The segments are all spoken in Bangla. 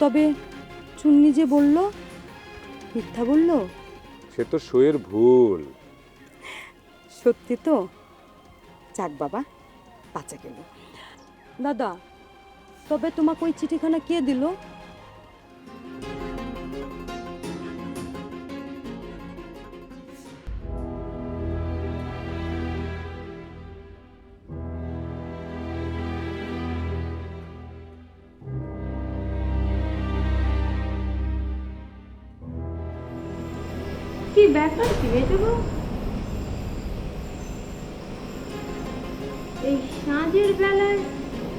তবে চুন্নি যে বলল, মিথ্যা বলল? সে তো সইয়ের ভুল। সত্যি তো? যাক বাবা, বাঁচা গেল। দাদা, তবে তোমাকে ওই চিঠিখানা কে দিল? কি ব্যাপার কি বেটুকু? এই সাঁঝের বেলায়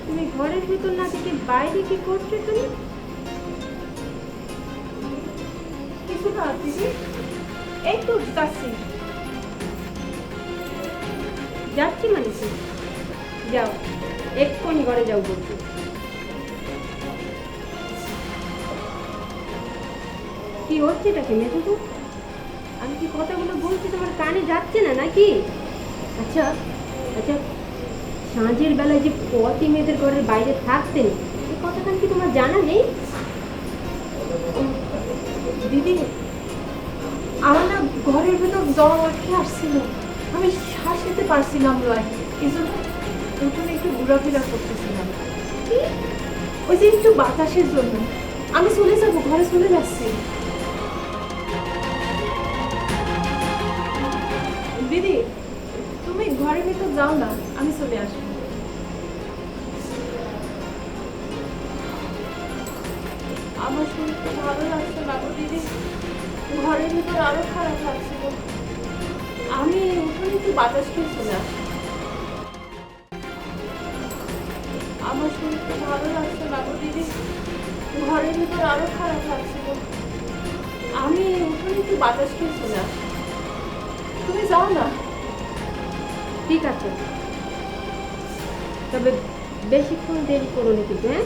তুমি ঘরের ভিতর না থেকে বাইরে কি করছো তুমি? কিছু না দিদি, এই তো যাচ্ছি। যাচ্ছি মানে কি? যাও, এক্ষুনি ঘরে যাও বলছি। কি হচ্ছে এটাকে মেটুকু? আমি কি কথাগুলো বলছি তোমার কানে যাচ্ছে না নাকি? আচ্ছা আচ্ছা, সাঁঝের বেলায় যে পতি মেয়েদের ঘরের বাইরে থাকতেন, এই কথাটা কি তোমার জানা নেই? দিদি, আমার না ঘরের ভেতর জ্বর আটকে আসছিল, আমি শ্বাস নিতে পারছিলাম নয়, এই জন্য উঠোনে একটু ঘোরাফেরা করতেছিলাম। কি? ওই যে একটু বাতাসের জন্য। আমি চলে যাবো, ঘরে চলে যাচ্ছি। দিদি, তুমি ঘরের ভেতর যাও না, আমি চলে আসবো। আমার শরীরটা ভালো লাগছে না গো দিদি, ঘরের ভিতর আরো খারাপ লাগছিল। আমি উঠোনে একটু বাতাস খেয়ে চলে আসি। আমার শরীরটা ভালো লাগছে না গো দিদি, ঘরের ভিতর আরো খারাপ লাগছিল। আমি উঠোনে একটু বাতাস খেয়ে চলে আসি। তুমি যাও না। ঠিক আছে, তবে বেশিক্ষণ দেরি করো না কিন্তু, হ্যাঁ?